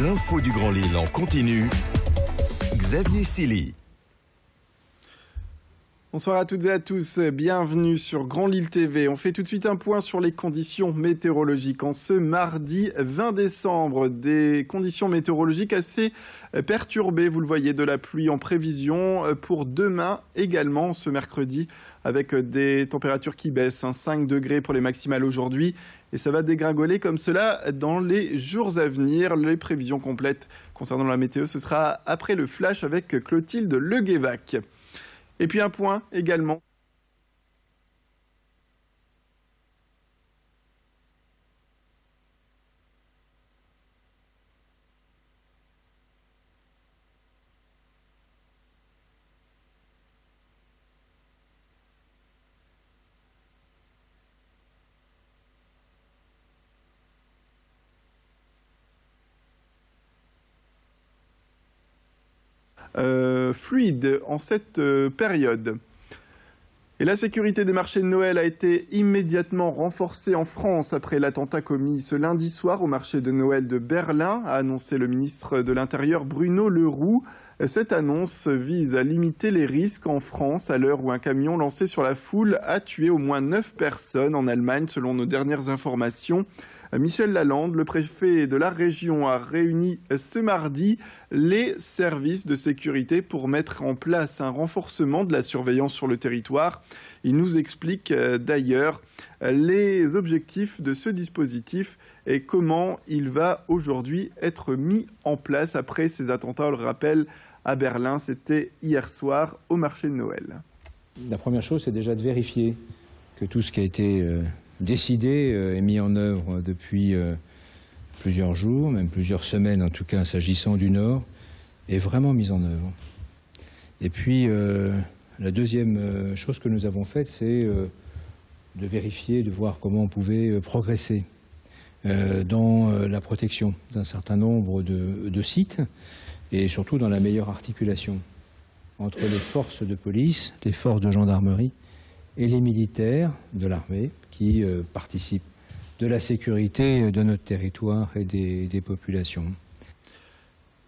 L'info du Grand Lille en continu. Xavier Silly. Bonsoir à toutes et à tous, bienvenue sur Grand Lille TV. On fait tout de suite un point sur les conditions météorologiques. En ce mardi 20 décembre, des conditions météorologiques assez perturbées, vous le voyez, de la pluie en prévision pour demain également, ce mercredi, avec des températures qui baissent, 5 degrés pour les maximales aujourd'hui. Et ça va dégringoler comme cela dans les jours à venir. Les prévisions complètes concernant la météo, ce sera après le flash avec Clotilde Leguévac. Et puis un point également. Fluide en cette période. Et la sécurité des marchés de Noël a été immédiatement renforcée en France après l'attentat commis ce lundi soir au marché de Noël de Berlin, a annoncé le ministre de l'Intérieur Bruno Le Roux. Cette annonce vise à limiter les risques en France à l'heure où un camion lancé sur la foule a tué au moins 9 personnes en Allemagne selon nos dernières informations. Michel Lalande, le préfet de la région, a réuni ce mardi les services de sécurité pour mettre en place un renforcement de la surveillance sur le territoire. Il nous explique d'ailleurs les objectifs de ce dispositif et comment il va aujourd'hui être mis en place après ces attentats. On le rappelle, à Berlin, c'était hier soir au marché de Noël. La première chose, c'est déjà de vérifier que tout ce qui a été décidé et mis en œuvre depuis plusieurs jours, même plusieurs semaines en tout cas s'agissant du Nord, est vraiment mis en œuvre. Et puis la deuxième chose que nous avons faite, c'est de vérifier, de voir comment on pouvait progresser dans la protection d'un certain nombre de sites et surtout dans la meilleure articulation entre les forces de police, les forces de gendarmerie et les militaires de l'armée qui participent de la sécurité de notre territoire et des populations.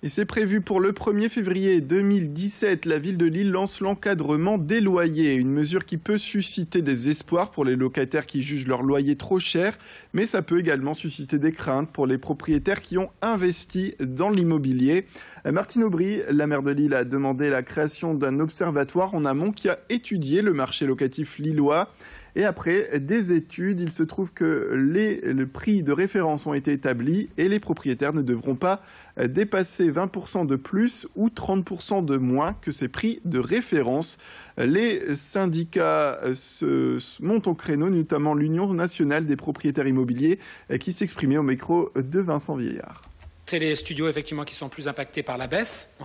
Et c'est prévu pour le 1er février 2017. La ville de Lille lance l'encadrement des loyers, une mesure qui peut susciter des espoirs pour les locataires qui jugent leur loyer trop cher, mais ça peut également susciter des craintes pour les propriétaires qui ont investi dans l'immobilier. Martine Aubry, la maire de Lille, a demandé la création d'un observatoire en amont qui a étudié le marché locatif lillois. Et après des études, il se trouve que les prix de référence ont été établis et les propriétaires ne devront pas dépasser 20% de plus ou 30% de moins que ces prix de référence. Les syndicats se montent au créneau, notamment l'Union nationale des propriétaires immobiliers qui s'exprimait au micro de Vincent Vieillard. C'est les studios effectivement qui sont plus impactés par la baisse.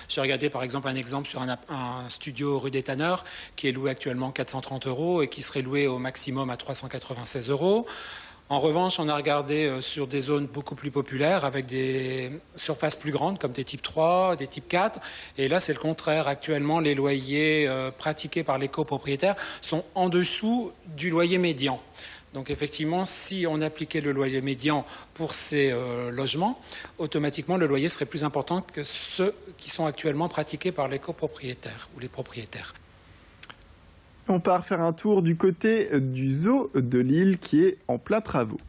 J'ai regardé par exemple un exemple sur un studio rue des Tanneurs qui est loué actuellement 430 € et qui serait loué au maximum à 396 €. En revanche, on a regardé sur des zones beaucoup plus populaires avec des surfaces plus grandes comme des types 3, des types 4. Et là, c'est le contraire. Actuellement, les loyers pratiqués par les copropriétaires sont en dessous du loyer médian. Donc effectivement, si on appliquait le loyer médian pour ces logements, automatiquement le loyer serait plus important que ceux qui sont actuellement pratiqués par les copropriétaires ou les propriétaires. On part faire un tour du côté du zoo de Lille qui est en plein travaux.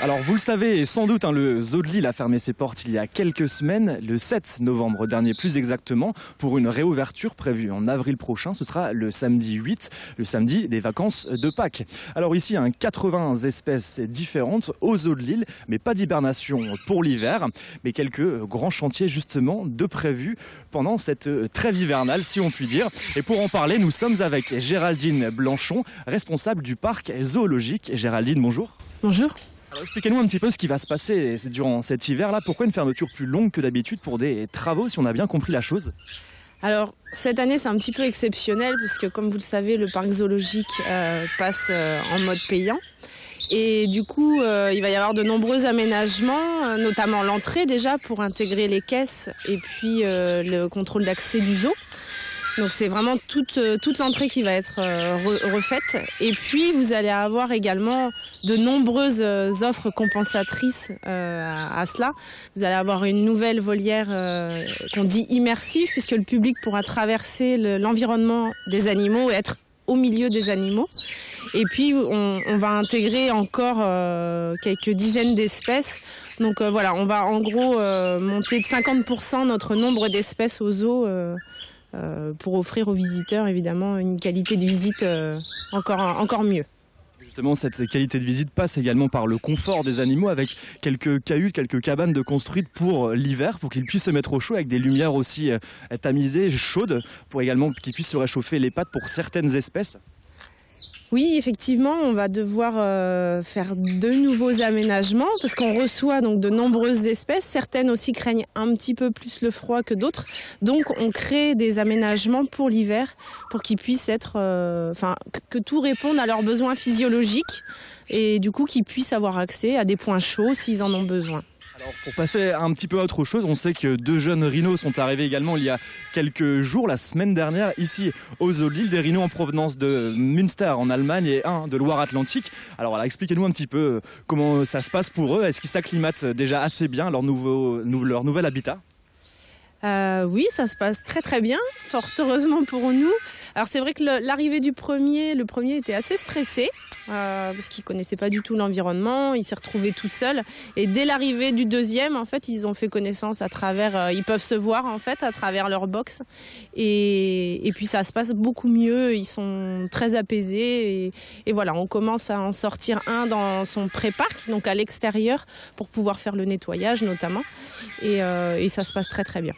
Alors vous le savez sans doute, le zoo de Lille a fermé ses portes il y a quelques semaines, le 7 novembre dernier plus exactement, pour une réouverture prévue en avril prochain. Ce sera le samedi 8, le samedi des vacances de Pâques. Alors ici, 80 espèces différentes au zoo de Lille, mais pas d'hibernation pour l'hiver, mais quelques grands chantiers justement de prévus pendant cette trêve hivernale si on peut dire. Et pour en parler, nous sommes avec Géraldine Blanchon, responsable du parc zoologique. Géraldine, bonjour. Bonjour. Alors expliquez-nous un petit peu ce qui va se passer durant cet hiver-là. Pourquoi une fermeture plus longue que d'habitude pour des travaux, si on a bien compris la chose? Alors, cette année, c'est un petit peu exceptionnel puisque, comme vous le savez, le parc zoologique passe en mode payant. Et du coup, il va y avoir de nombreux aménagements, notamment l'entrée déjà pour intégrer les caisses et puis le contrôle d'accès du zoo. Donc c'est vraiment toute l'entrée qui va être refaite. Et puis vous allez avoir également de nombreuses offres compensatrices à cela. Vous allez avoir une nouvelle volière qu'on dit immersive, puisque le public pourra traverser l'environnement des animaux et être au milieu des animaux. Et puis on va intégrer encore quelques dizaines d'espèces. Donc voilà, on va en gros monter de 50% notre nombre d'espèces au zoo pour offrir aux visiteurs évidemment une qualité de visite encore mieux. Justement, cette qualité de visite passe également par le confort des animaux, avec quelques cahutes, quelques cabanes de construites pour l'hiver, pour qu'ils puissent se mettre au chaud, avec des lumières aussi tamisées, chaudes, pour également qu'ils puissent se réchauffer les pattes pour certaines espèces. Oui, effectivement, on va devoir faire de nouveaux aménagements parce qu'on reçoit donc de nombreuses espèces. Certaines aussi craignent un petit peu plus le froid que d'autres. Donc, on crée des aménagements pour l'hiver pour qu'ils puissent être, que tout réponde à leurs besoins physiologiques et du coup qu'ils puissent avoir accès à des points chauds s'ils en ont besoin. Alors, pour passer un petit peu à autre chose, on sait que 2 jeunes rhinos sont arrivés également il y a quelques jours, la semaine dernière, ici au Zoo de Lille, des rhinos en provenance de Münster en Allemagne et un de Loire-Atlantique. Alors voilà, expliquez-nous un petit peu comment ça se passe pour eux. Est-ce qu'ils s'acclimatent déjà assez bien à leur nouvel habitat ? Oui, ça se passe très très bien, fort heureusement pour nous. Alors c'est vrai que l'arrivée du le premier était assez stressé parce qu'il connaissait pas du tout l'environnement, il s'est retrouvé tout seul. Et dès l'arrivée du deuxième, en fait, ils ont fait connaissance à travers, ils peuvent se voir en fait à travers leur box. Et puis ça se passe beaucoup mieux, ils sont très apaisés. Et voilà, on commence à en sortir un dans son pré-parc, donc à l'extérieur, pour pouvoir faire le nettoyage notamment. Et ça se passe très très bien.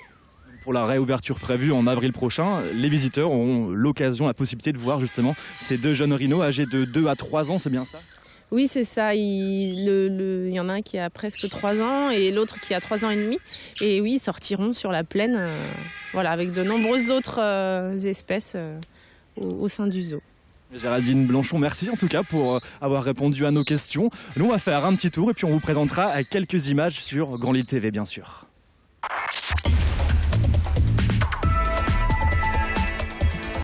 Pour la réouverture prévue en avril prochain, les visiteurs auront l'occasion, la possibilité de voir justement ces 2 jeunes rhinos âgés de 2 à 3 ans, c'est bien ça ? Oui, c'est ça. Il y en a un qui a presque 3 ans et l'autre qui a 3 ans et demi. Et oui, ils sortiront sur la plaine avec de nombreuses autres espèces au sein du zoo. Géraldine Blanchon, merci en tout cas pour avoir répondu à nos questions. Nous, on va faire un petit tour et puis on vous présentera quelques images sur Grand Lille TV, bien sûr.